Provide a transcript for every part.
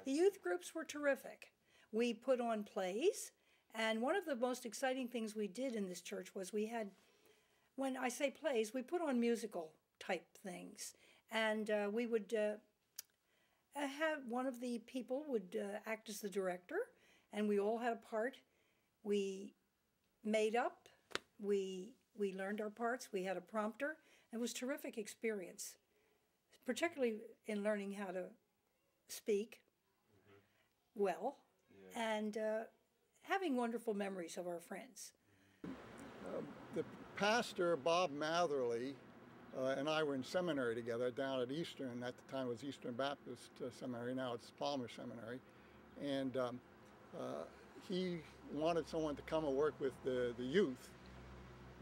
The youth groups were terrific. We put on plays, and one of the most exciting things we did in this church was we had, when I say plays, we put on musical type things. And we would have one of the people would act as the director, and we all had a part. We made up, we learned our parts, we had a prompter. It was a terrific experience, particularly in learning how to speak well, and having wonderful memories of our friends. The pastor, Bob Matherly, and I were in seminary together down at Eastern. At the time it was Eastern Baptist Seminary, now it's Palmer Seminary. And he wanted someone to come and work with the youth.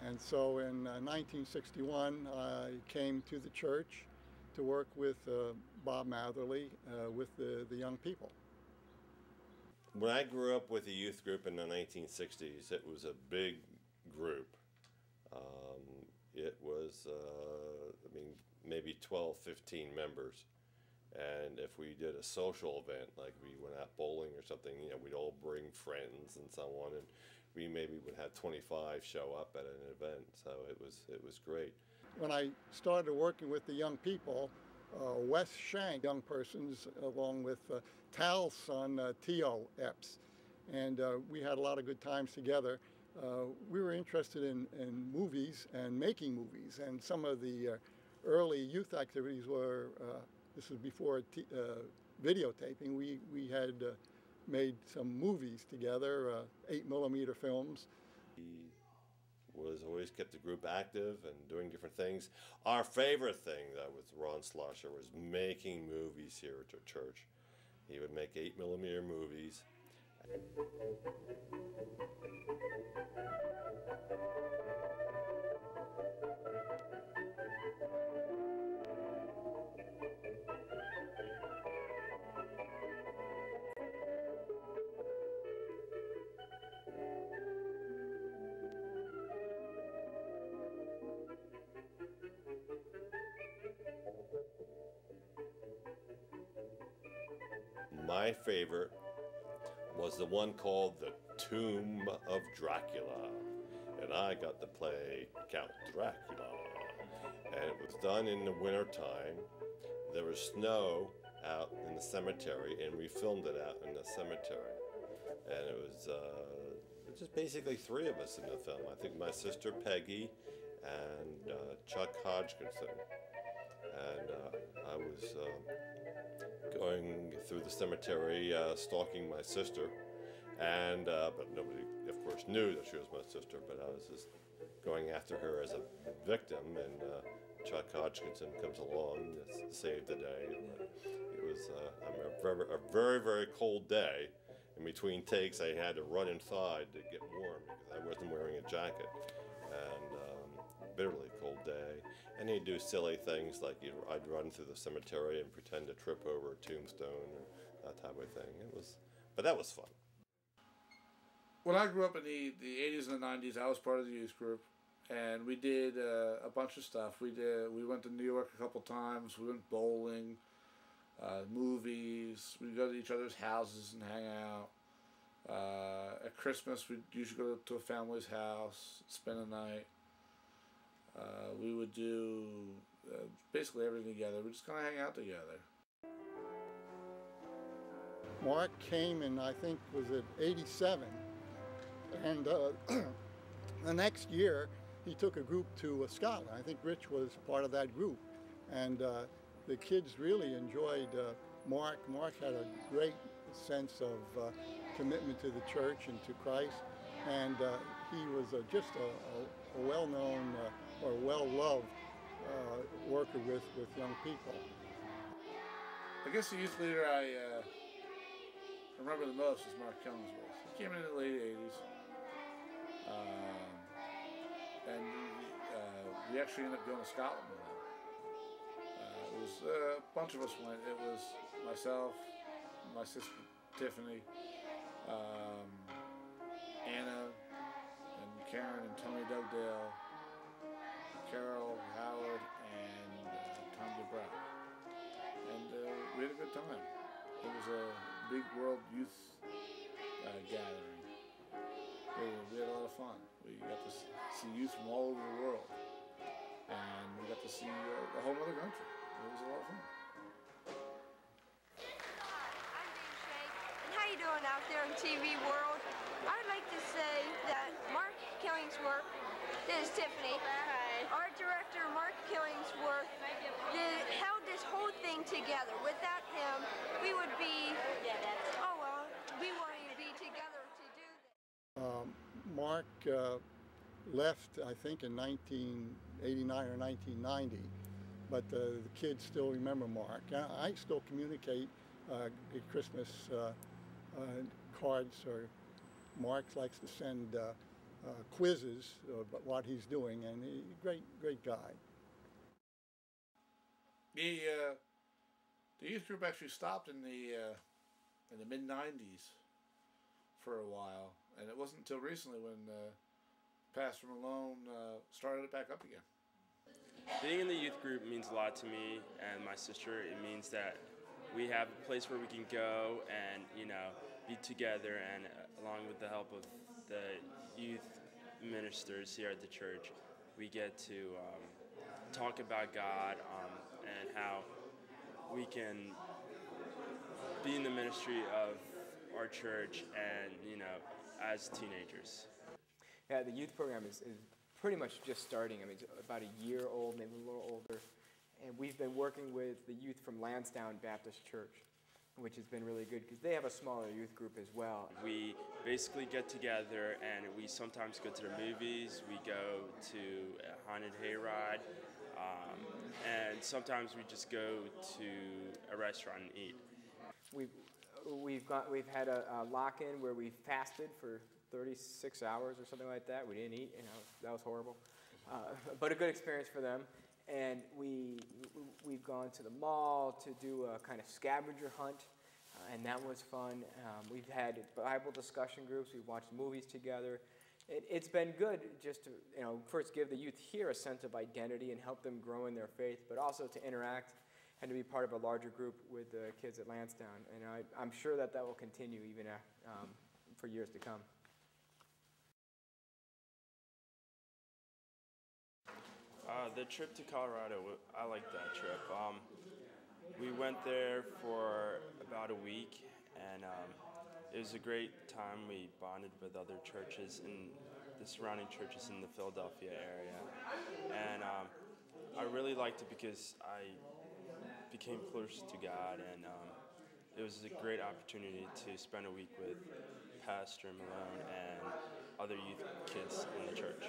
And so in 1961, I came to the church to work with Bob Matherly with the young people. When I grew up with a youth group in the 1960s, it was a big group. It was, I mean, maybe 12, 15 members. And if we did a social event, like we went out bowling or something, you know, we'd all bring friends and so on, and we maybe would have 25 show up at an event. So it was great. When I started working with the young people, Wes Shank, young persons, along with Tal's son, T.O. Epps, and we had a lot of good times together. We were interested in movies and making movies, and some of the early youth activities were, this was before videotaping, we had made some movies together, 8mm films. He was always kept the group active and doing different things. Our favorite thing, though, with Ron Schlosser was making movies here at our church. He would make 8mm movies. My favorite was the one called The Tomb of Dracula, and I got to play Count Dracula. And it was done in the winter time. There was snow out in the cemetery, and we filmed it out in the cemetery. And it was just basically three of us in the film. I think my sister Peggy and Chuck Hodgkinson. And I was going through the cemetery stalking my sister, and but nobody, of course, knew that she was my sister, but I was just going after her as a victim, and Chuck Hodgkinson comes along to save the day. It was a very, very cold day. In between takes, I had to run inside to get warm because I wasn't wearing a jacket. And bitterly cold day, and he'd do silly things like I'd run through the cemetery and pretend to trip over a tombstone or that type of thing. But that was fun. When I grew up in the 80s and the 90s, I was part of the youth group, and we did a bunch of stuff. We went to New York a couple times. We went bowling, movies. We'd go to each other's houses and hang out. At Christmas, we'd usually go to a family's house, spend a night. We would do basically everything together. We just kind of hang out together. Mark came in, I think, was it 87, and the next year he took a group to Scotland. I think Rich was part of that group, and the kids really enjoyed Mark. Mark had a great sense of commitment to the church and to Christ, and he was just a well-known or well-loved worker with young people. I guess the youth leader I remember the most was Mark Killingsworth. He came in the late 80s, and we actually ended up going to Scotland with him. It was a bunch of us went. It was myself, my sister Tiffany, Anna, and Karen and Tony Dugdale, Carol, Howard, and Tom DeBrow. And we had a good time. It was a big world youth gathering. We had a lot of fun. We got to see youth from all over the world, and we got to see a whole other country. It was a lot of fun. I'm Dave Shank, and how you doing out there in TV world? I'd like to say that Mark Killingsworth, this is Tiffany, our director Mark Killingsworth, held this whole thing together. Without him, we would be, we wouldn't be together to do this. Mark left, I think, in 1989 or 1990, but the kids still remember Mark. I still communicate, get Christmas cards, or Mark likes to send quizzes about what he's doing, and he's a great guy. The youth group actually stopped in the mid-90s for a while, and it wasn't until recently when Pastor Malone started it back up again. Being in the youth group means a lot to me and my sister. It means that we have a place where we can go and, be together, and along with the help of the youth ministers here at the church, we get to talk about God and how we can be in the ministry of our church and, as teenagers. Yeah, the youth program is pretty much just starting. I mean, it's about a year old, maybe a little older. And we've been working with the youth from Lansdowne Baptist Church, which has been really good because they have a smaller youth group as well. We basically get together and we sometimes go to the movies, we go to a haunted hayride, and sometimes we just go to a restaurant and eat. We've had a lock-in where we fasted for 36 hours or something like that. We didn't eat, that was horrible, but a good experience for them. And we've gone to the mall to do a kind of scavenger hunt, and that was fun. We've had Bible discussion groups. We've watched movies together. It's been good just to first give the youth here a sense of identity and help them grow in their faith, but also to interact and to be part of a larger group with the kids at Lansdowne. And I'm sure that will continue even for years to come. The trip to Colorado, I liked that trip. We went there for about a week, and it was a great time. We bonded with other churches and the surrounding churches in the Philadelphia area. And I really liked it because I became close to God, and it was a great opportunity to spend a week with Pastor Malone and other youth kids in the church.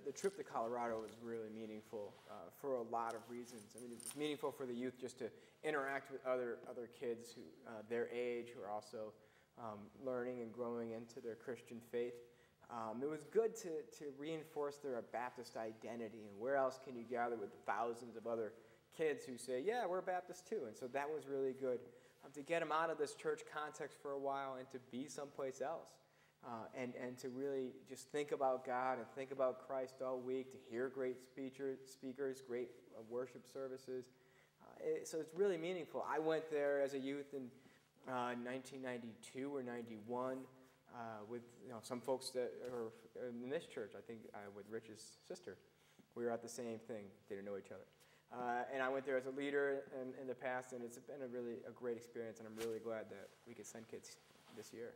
The trip to Colorado was really meaningful for a lot of reasons. I mean, it was meaningful for the youth just to interact with other kids who their age who are also learning and growing into their Christian faith. It was good to reinforce their Baptist identity, and where else can you gather with thousands of other kids who say, yeah, we're Baptist too. And so that was really good to get them out of this church context for a while and to be someplace else. And to really just think about God and think about Christ all week, to hear great speakers, great worship services. So it's really meaningful. I went there as a youth in 1992 or 91 with some folks that are in this church, I think with Rich's sister. We were at the same thing, didn't know each other. And I went there as a leader in the past, and it's been a great experience, and I'm really glad that we could send kids this year.